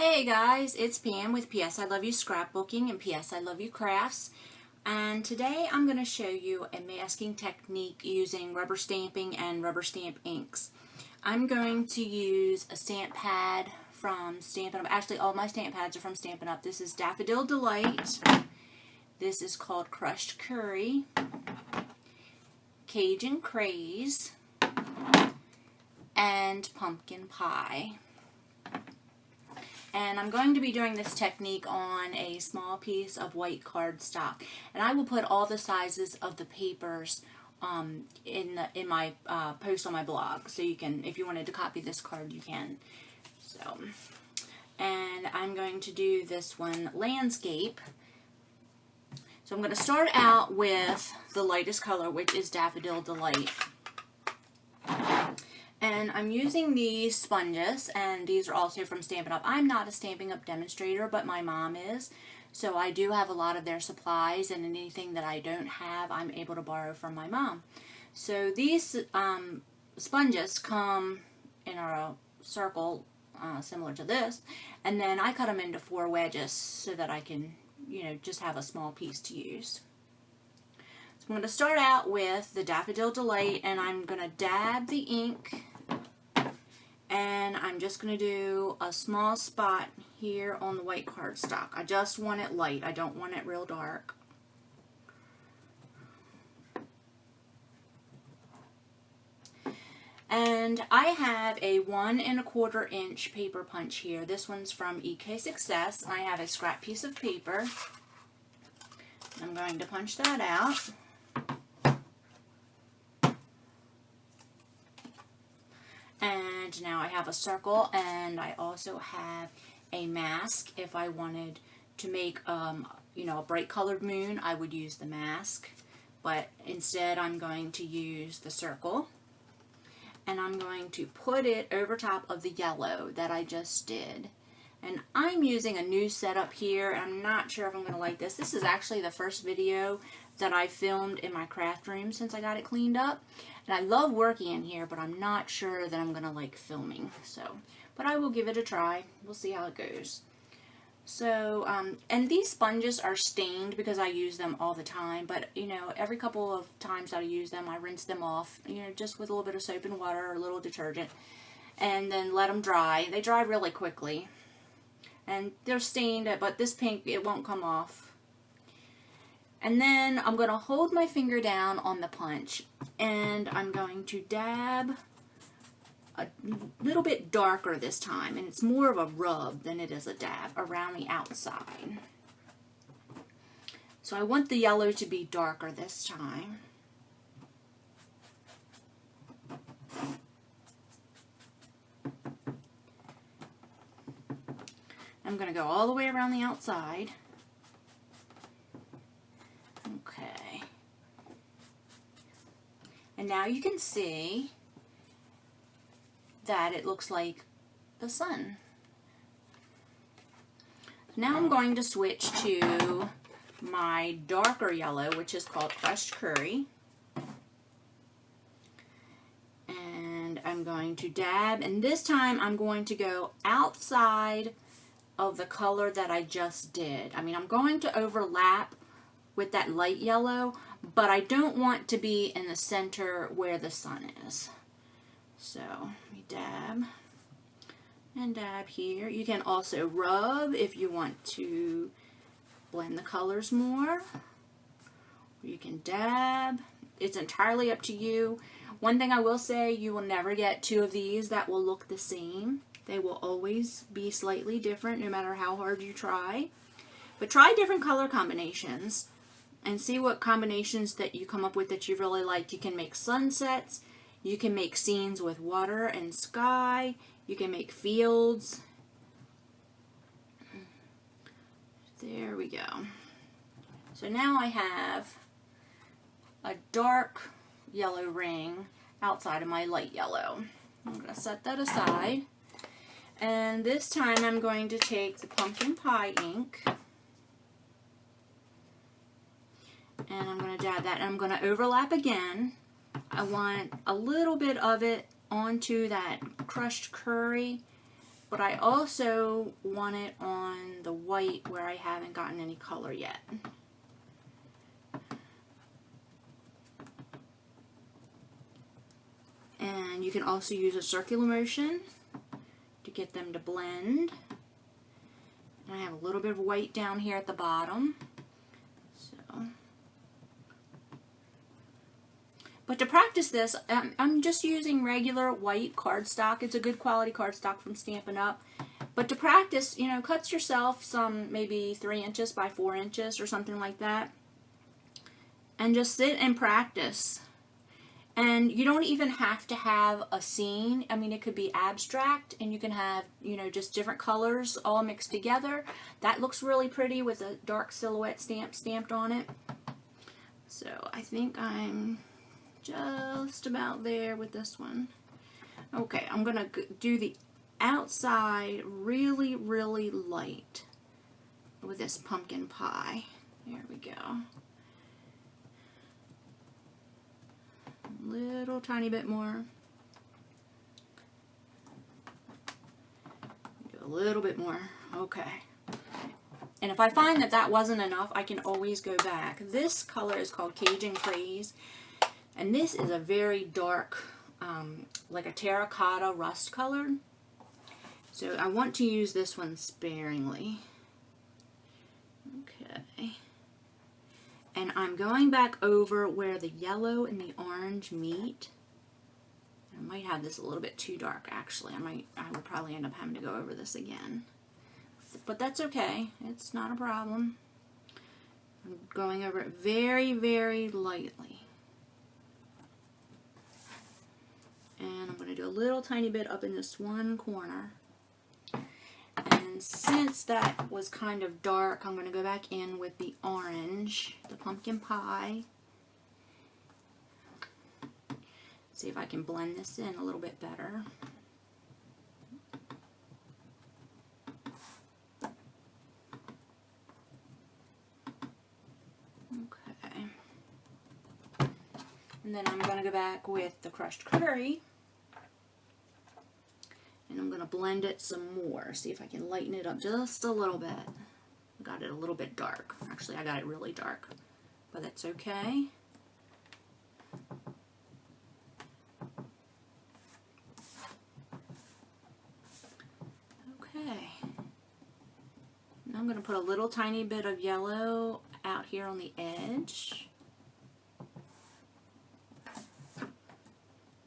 Hey guys, it's Pam with P.S. I Love You Scrapbooking and P.S. I Love You Crafts. And today I'm going to show you a masking technique using rubber stamping and rubber stamp inks. I'm going to use a stamp pad from Stampin Up. Actually, all my stamp pads are from Stampin Up. This is Daffodil Delight. This is called Crushed Curry, Cajun Craze, and Pumpkin Pie. And I'm going to be doing this technique on a small piece of white cardstock. And I will put all the sizes of the papers in my post on my blog. So you can, if you wanted to copy this card, you can. So, and I'm going to do this one landscape. So I'm going to start out with the lightest color, which is Daffodil Delight. And I'm using these sponges, and these are also from Stampin' Up. I'm not a Stampin' Up demonstrator, but my mom is. So I do have a lot of their supplies, and anything that I don't have, I'm able to borrow from my mom. So these sponges come in a circle similar to this, and then I cut them into 4 wedges so that I can, just have a small piece to use. So I'm going to start out with the Daffodil Delight, and I'm going to dab the ink. And I'm just going to do a small spot here on the white cardstock. I just want it light. I don't want it real dark. And I have a 1 1/4 inch paper punch here. This one's from EK Success. I have a scrap piece of paper. I'm going to punch that out. And now I have a circle, and I also have a mask. If I wanted to make, a bright colored moon, I would use the mask. But instead, I'm going to use the circle. And I'm going to put it over top of the yellow that I just did. And I'm using a new setup here. I'm not sure if I'm going to like this. This is actually the first video that I filmed in my craft room since I got it cleaned up. And I love working in here, but I'm not sure that I'm going to like filming. But I will give it a try. We'll see how it goes. So, and these sponges are stained because I use them all the time. But, every couple of times that I use them, I rinse them off, just with a little bit of soap and water or a little detergent. And then let them dry. They dry really quickly. And they're stained, but this pink, it won't come off. And then I'm going to hold my finger down on the punch, and I'm going to dab a little bit darker this time, and it's more of a rub than it is a dab around the outside. So I want the yellow to be darker this time. I'm going to go all the way around the outside. Okay. And now you can see that it looks like the sun. Now I'm going to switch to my darker yellow, which is called Crushed Curry. And I'm going to dab, and this time I'm going to go outside of the color that I just did. I mean, I'm going to overlap with that light yellow, but I don't want to be in the center where the sun is. So, we dab and dab here. You can also rub if you want to blend the colors more. You can dab. It's entirely up to you. One thing I will say, you will never get 2 of these that will look the same. They will always be slightly different no matter how hard you try. But try different color combinations and see what combinations that you come up with that you really like. You can make sunsets. You can make scenes with water and sky. You can make fields. There we go. So now I have a dark yellow ring outside of my light yellow. I'm going to set that aside. And this time I'm going to take the pumpkin pie ink, and I'm going to dab that, and I'm going to overlap again. I want a little bit of it onto that crushed curry, but I also want it on the white where I haven't gotten any color yet. And you can also use a circular motion to get them to blend. And I have a little bit of white down here at the bottom. But to practice this, I'm just using regular white cardstock. It's a good quality cardstock from Stampin' Up. But to practice, you know, cut yourself some maybe 3 inches by 4 inches or something like that. And just sit and practice. And you don't even have to have a scene. I mean, it could be abstract, and you can have, you know, just different colors all mixed together. That looks really pretty with a dark silhouette stamp stamped on it. So I think I'm just about there with this one. Okay, I'm gonna do the outside really, really light with this pumpkin pie. There we go. A little tiny bit more. Do a little bit more. Okay. And if I find that that wasn't enough, I can always go back. This color is called Cajun Craze. And this is a very dark, like a terracotta rust color. So I want to use this one sparingly. Okay. And I'm going back over where the yellow and the orange meet. I might have this a little bit too dark, actually. I would probably end up having to go over this again. But that's okay. It's not a problem. I'm going over it very, very lightly. And I'm going to do a little tiny bit up in this one corner. And since that was kind of dark, I'm going to go back in with the orange, the pumpkin pie. See if I can blend this in a little bit better. Okay. And then I'm going to go back with the crushed curry. And I'm going to blend it some more. See if I can lighten it up just a little bit. I got it a little bit dark. Actually, I got it really dark. But that's okay. Okay. Now I'm going to put a little tiny bit of yellow out here on the edge.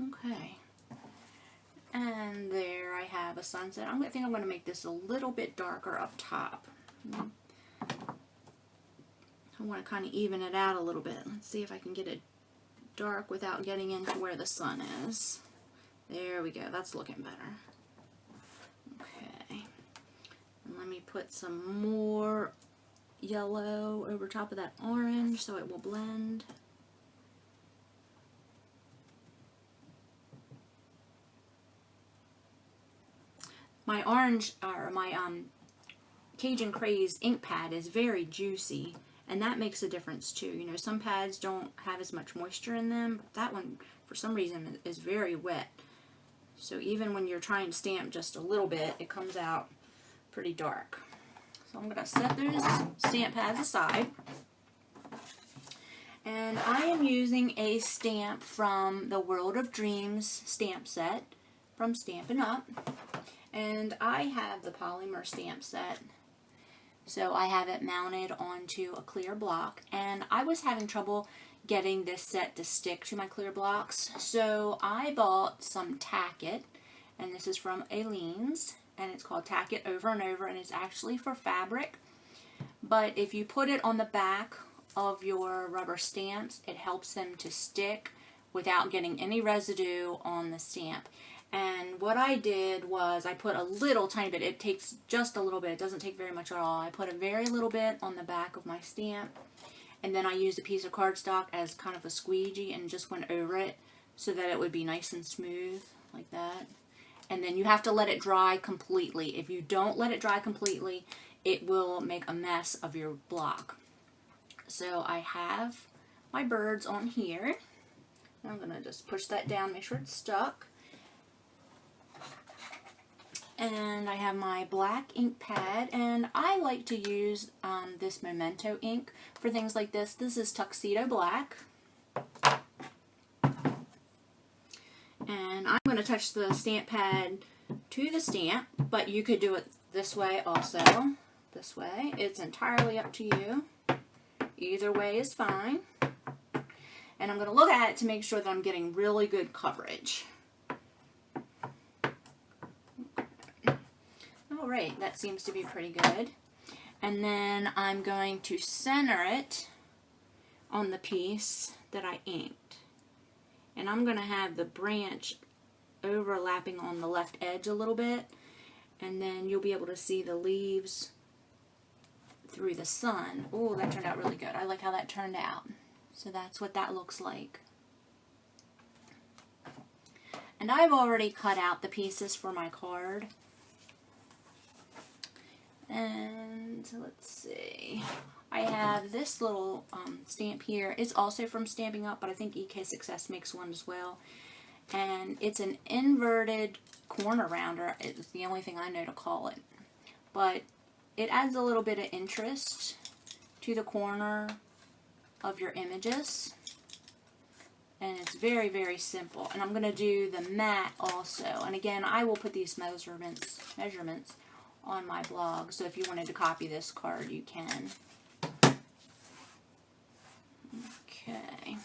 Okay. And there I have a sunset. I think I'm going to make this a little bit darker up top. I want to kind of even it out a little bit. Let's see if I can get it dark without getting into where the sun is. There we go. That's looking better. Okay. And let me put some more yellow over top of that orange so it will blend. My orange, or my Cajun Craze ink pad is very juicy, and that makes a difference too. You know, some pads don't have as much moisture in them, but that one, for some reason, is very wet. So even when you're trying to stamp just a little bit, it comes out pretty dark. So I'm going to set those stamp pads aside. And I am using a stamp from the World of Dreams stamp set from Stampin' Up. And I have the polymer stamp set, so I have it mounted onto a clear block, and I was having trouble getting this set to stick to my clear blocks, so I bought some Tack It, and this is from Aleene's, and it's called Tack It Over and Over, and it's actually for fabric, but if you put it on the back of your rubber stamps, it helps them to stick without getting any residue on the stamp. And what I did was I put a little tiny bit, it takes just a little bit, it doesn't take very much at all. I put a very little bit on the back of my stamp, and then I used a piece of cardstock as kind of a squeegee and just went over it so that it would be nice and smooth, like that. And then you have to let it dry completely. If you don't let it dry completely, it will make a mess of your block. So I have my birds on here. I'm going to just push that down, make sure it's stuck. And I have my black ink pad, and I like to use this Memento ink for things like this. This is Tuxedo Black. And I'm going to touch the stamp pad to the stamp, but you could do it this way also. This way. It's entirely up to you. Either way is fine. And I'm going to look at it to make sure that I'm getting really good coverage. Alright, that seems to be pretty good. And then I'm going to center it on the piece that I inked. And I'm going to have the branch overlapping on the left edge a little bit. And then you'll be able to see the leaves through the sun. Oh, that turned out really good. I like how that turned out. So that's what that looks like. And I've already cut out the pieces for my card. And let's see. I have this little stamp here. It's also from Stampin' Up, but I think EK Success makes one as well. And it's an inverted corner rounder. It's the only thing I know to call it. But it adds a little bit of interest to the corner of your images. And it's very, very simple. And I'm going to do the matte also. And again, I will put these measurements on my blog. So if you wanted to copy this card, you can. Okay.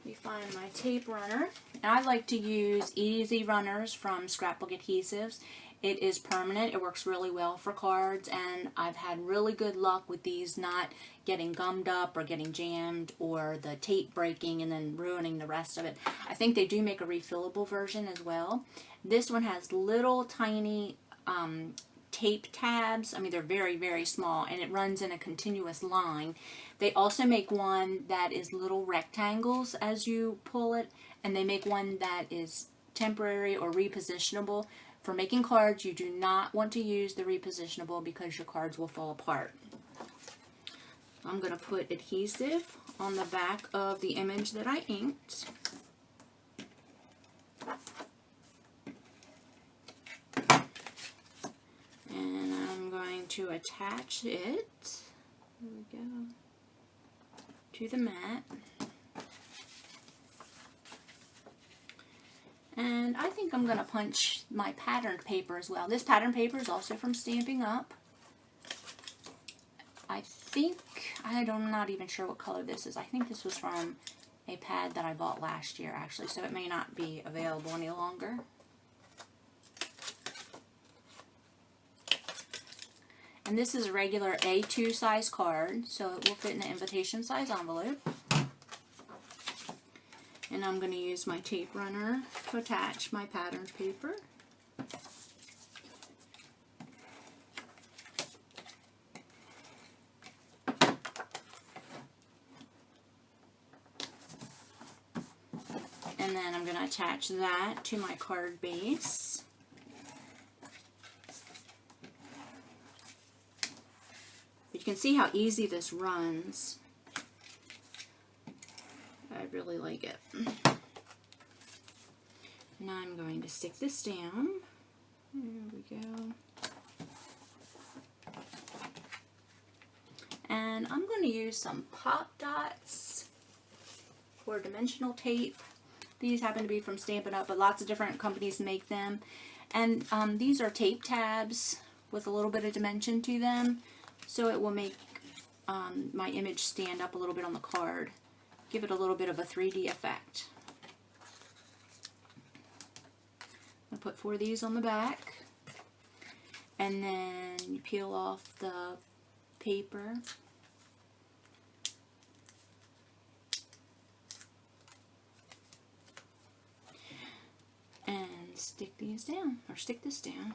We find my tape runner. And I like to use Easy Runners from Scrapbook Adhesives. It is permanent. It works really well for cards, and I've had really good luck with these not getting gummed up or getting jammed or the tape breaking and then ruining the rest of it. I think they do make a refillable version as well. This one has little tiny tape tabs. I mean, they're very, very small, and it runs in a continuous line. They also make one that is little rectangles as you pull it, and they make one that is temporary or repositionable. For making cards, you do not want to use the repositionable because your cards will fall apart. I'm going to put adhesive on the back of the image that I inked. And I'm going to attach it, there we go, to the mat. And I think I'm going to punch my patterned paper as well. This patterned paper is also from Stampin' Up. I think, I'm not even sure what color this is. I think this was from a pad that I bought last year, actually, so it may not be available any longer. And this is a regular A2 size card, so it will fit in an invitation size envelope. And I'm going to use my tape runner to attach my patterned paper. And then I'm going to attach that to my card base. But you can see how easy this runs. I really like it. Now I'm going to stick this down. There we go. And I'm going to use some pop dots or dimensional tape. These happen to be from Stampin' Up, but lots of different companies make them. And these are tape tabs with a little bit of dimension to them, so it will make my image stand up a little bit on the card. Give it a little bit of a 3D effect. I'll put 4 of these on the back, and then you peel off the paper. And stick these down, or stick this down.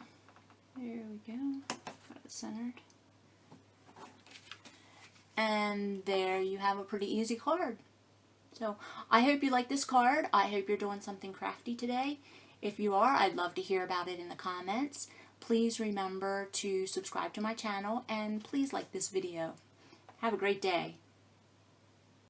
There we go. Got it centered. And there you have a pretty easy card. So I hope you like this card. I hope you're doing something crafty today. If you are, I'd love to hear about it in the comments. Please remember to subscribe to my channel, and please like this video. Have a great day.